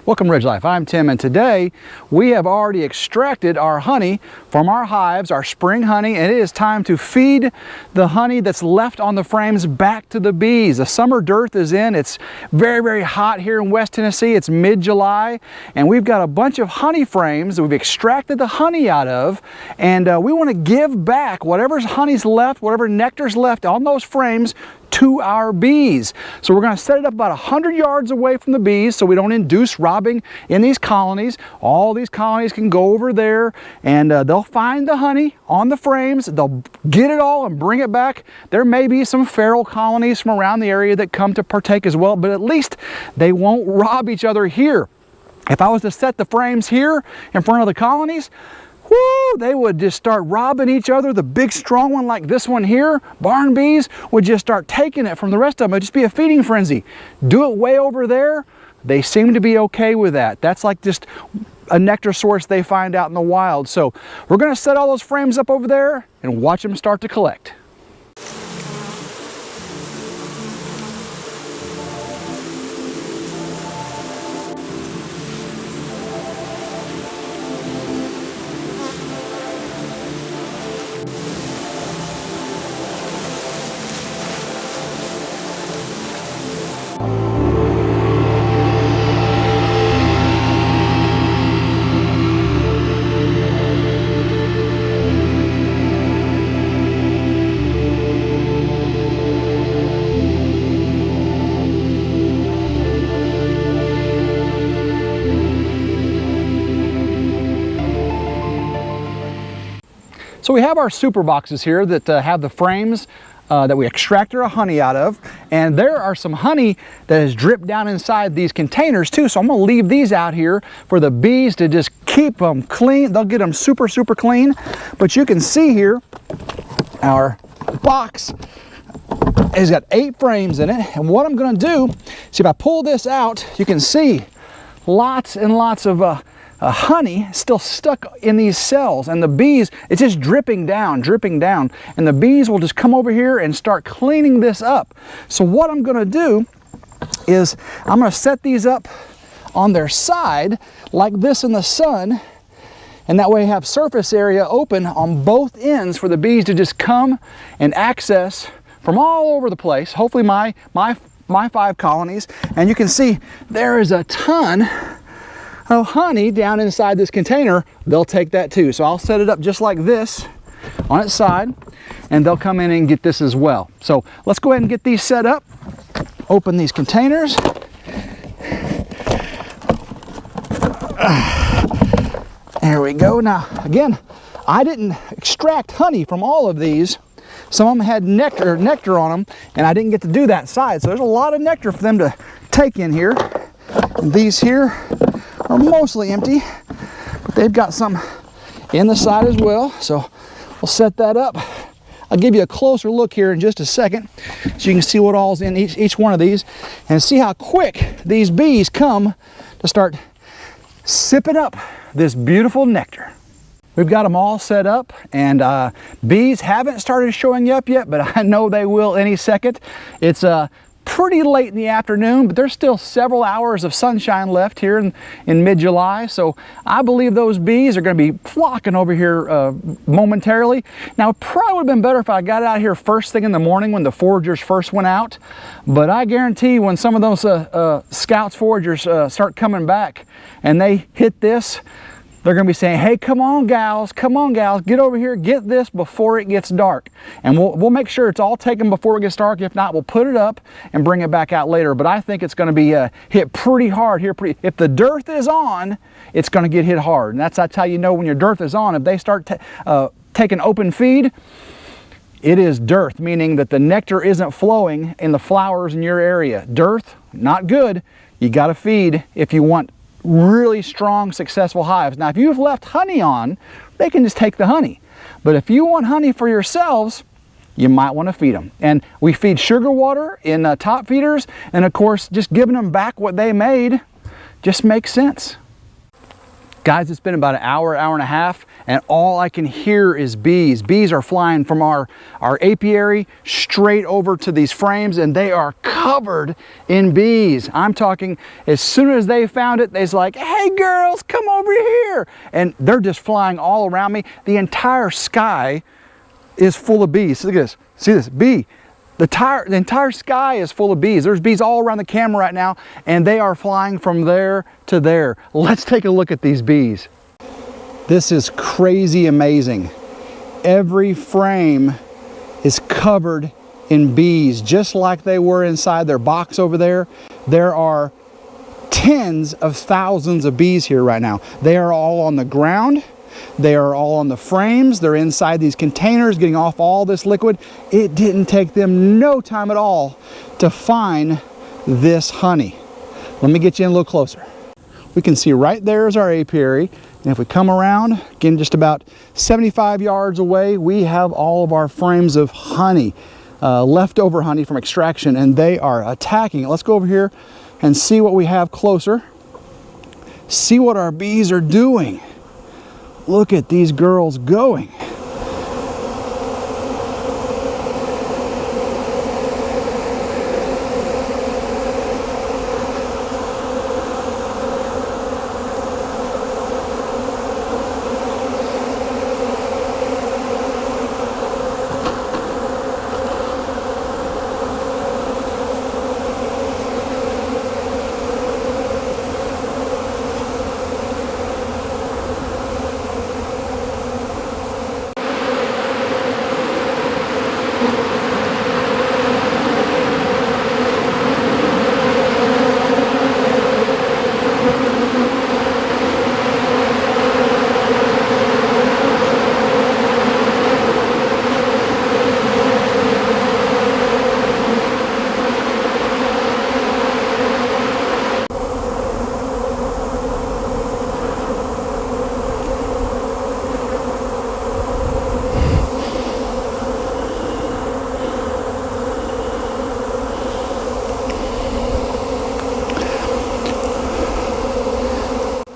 Welcome to RidgeLife. I'm Tim, and today we have already extracted our honey from our hives, our spring honey, and it is time to feed the honey that's left on the frames back to the bees. The summer dearth is in. It's very, very hot here in West Tennessee. It's mid-July, and we've got a bunch of honey frames that we've extracted the honey out of, and we want to give back whatever honey's left, whatever nectar's left on those frames to our bees. So we're going to set it up about 100 yards away from the bees so we don't induce robbing in these colonies. All these colonies can go over there and they'll find the honey on the frames. They'll get it all and bring it back. There may be some feral colonies from around the area that come to partake as well, but at least they won't rob each other here. If I was to set the frames here in front of the colonies, whoo, they would just start robbing each other. The big strong one like this one here, barn bees, would just start taking it from the rest of them. It'd just be a feeding frenzy. Do it way over there, they seem to be okay with that. That's like just a nectar source they find out in the wild. So we're gonna set all those frames up over there and watch them start to collect. So we have our super boxes here that have the frames that we extracted our honey out of, and there are some honey that has dripped down inside these containers too. So I'm going to leave these out here for the bees to just keep them clean. They'll get them super, super clean. But you can see here our box has got 8 frames in it, and what I'm going to do, see if I pull this out, you can see lots and lots of honey still stuck in these cells, and the bees, it's just dripping down, and the bees will just come over here and start cleaning this up. So what I'm going to do is I'm going to set these up on their side like this in the sun, and that way I have surface area open on both ends for the bees to just come and access from all over the place. Hopefully my 5 colonies, and you can see there is a ton of honey down inside this container. They'll take that too. So I'll set it up just like this on its side, and they'll come in and get this as well. So let's go ahead and get these set up. Open these containers. There we go. Now again, I didn't extract honey from all of these. Some of them had nectar on them, and I didn't get to do that side. So there's a lot of nectar for them to take in here. And these here are mostly empty, but they've got some in the side as well. So we'll set that up. I'll give you a closer look here in just a second so you can see what all's in each one of these and see how quick these bees come to start sipping up this beautiful nectar. We've got them all set up, and bees haven't started showing up yet, but I know they will any second. It's pretty late in the afternoon, but there's still several hours of sunshine left here in mid-July, so I believe those bees are going to be flocking over here momentarily. Now, it probably would have been better if I got out here first thing in the morning when the foragers first went out, but I guarantee when some of those scouts foragers start coming back and they hit this, they're going to be saying, hey, come on gals, get over here, get this before it gets dark. And we'll make sure it's all taken before it gets dark. If not, we'll put it up and bring it back out later. But I think it's going to be hit pretty hard here. If the dearth is on, it's going to get hit hard. And that's how you know when your dearth is on. If they start taking open feed, it is dearth, meaning that the nectar isn't flowing in the flowers in your area. Dearth, not good. You got to feed if you want really strong, successful hives. Now, if you've left honey on, they can just take the honey. But if you want honey for yourselves, you might want to feed them. And we feed sugar water in top feeders, and of course, just giving them back what they made just makes sense. Guys, it's been about an hour, hour and a half, and all I can hear is bees. Bees are flying from our apiary straight over to these frames, and they are covered in bees. I'm talking, as soon as they found it, they're like, hey girls, come over here. And they're just flying all around me. The entire sky is full of bees. Look at this. See this bee? The entire sky is full of bees. There's bees all around the camera right now, and they are flying from there to there. Let's take a look at these bees. This is crazy amazing. Every frame is covered in bees, just like they were inside their box over there. There are tens of thousands of bees here right now. They are all on the ground. They are all on the frames. They're inside these containers getting off all this liquid. It didn't take them no time at all to find this honey. Let me get you in a little closer. We can see right there is our apiary. And if we come around, again, just about 75 yards away, we have all of our frames of honey, leftover honey from extraction, and they are attacking it. Let's go over here and see what we have closer. See what our bees are doing. Look at these girls going.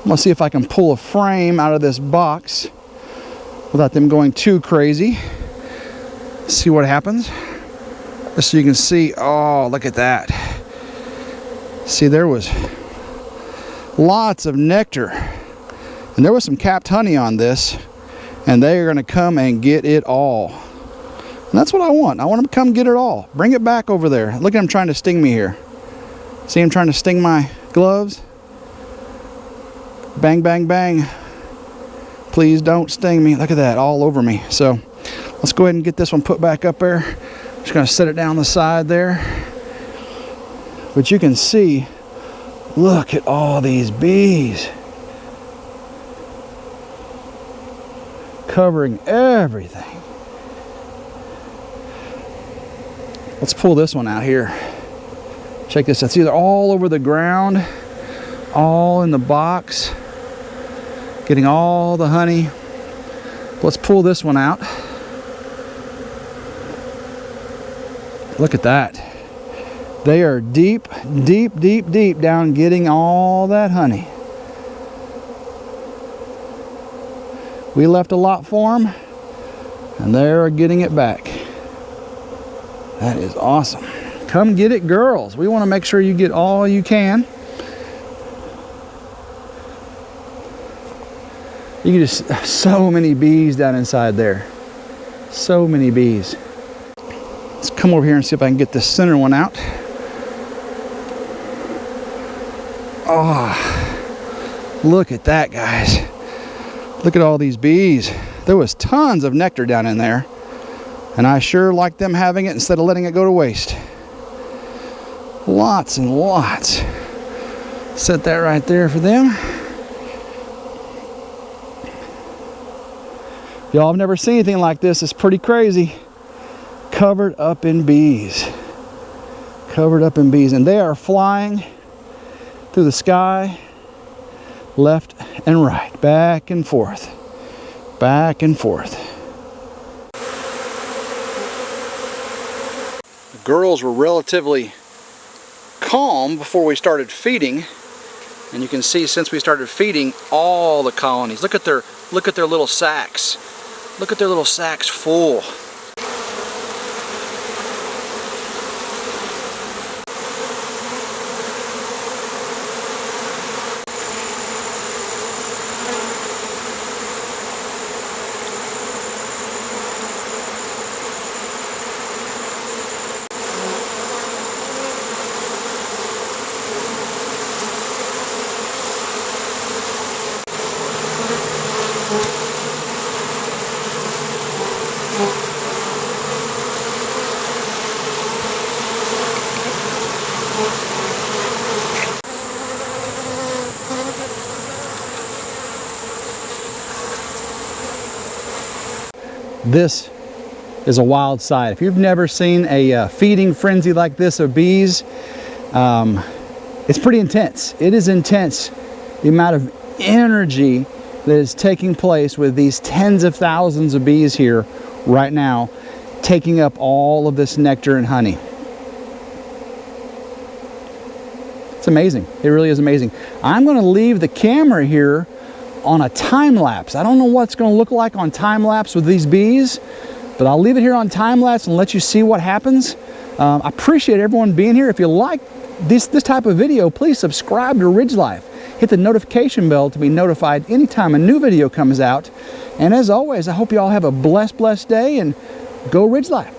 I'm gonna see if I can pull a frame out of this box without them going too crazy. See what happens. Just so you can see, oh, look at that. See, there was lots of nectar. And there was some capped honey on this. And they are gonna come and get it all. And that's what I want. I want them to come get it all. Bring it back over there. Look at him trying to sting me here. See him trying to sting my gloves? Bang, bang, bang. Please don't sting me. Look at that, all over me. So let's go ahead and get this one put back up there. Just gonna set it down the side there. But you can see, look at all these bees. Covering everything. Let's pull this one out here. Check this out. It's either all over the ground, all in the box, getting all the honey. Let's pull this one out. Look at that. They are deep, deep, deep, deep down getting all that honey. We left a lot for them, and they're getting it back. That is awesome. Come get it, girls. We want to make sure you get all you can. You can just, so many bees down inside there. So many bees. Let's come over here and see if I can get this center one out. Oh, look at that, guys. Look at all these bees. There was tons of nectar down in there. And I sure like them having it instead of letting it go to waste. Lots and lots. Set that right there for them. Y'all have never seen anything like this. It's pretty crazy. Covered up in bees. Covered up in bees. And they are flying through the sky, left and right, back and forth, back and forth. The girls were relatively calm before we started feeding, and you can see since we started feeding, all the colonies, look at their Look at their little sacks. Look at their little sacks full. This is a wild sight. If you've never seen a feeding frenzy like this of bees, it's pretty intense. It is intense, the amount of energy that is taking place with these tens of thousands of bees here right now, taking up all of this nectar and honey. It's amazing. It really is amazing. I'm going to leave the camera here on a time lapse. I don't know what it's going to look like on time lapse with these bees, but I'll leave it here on time lapse and let you see what happens. I appreciate everyone being here. If you like this type of video, please subscribe to RidgeLife. Hit the notification bell to be notified anytime a new video comes out. And as always, I hope you all have a blessed day, and go RidgeLife.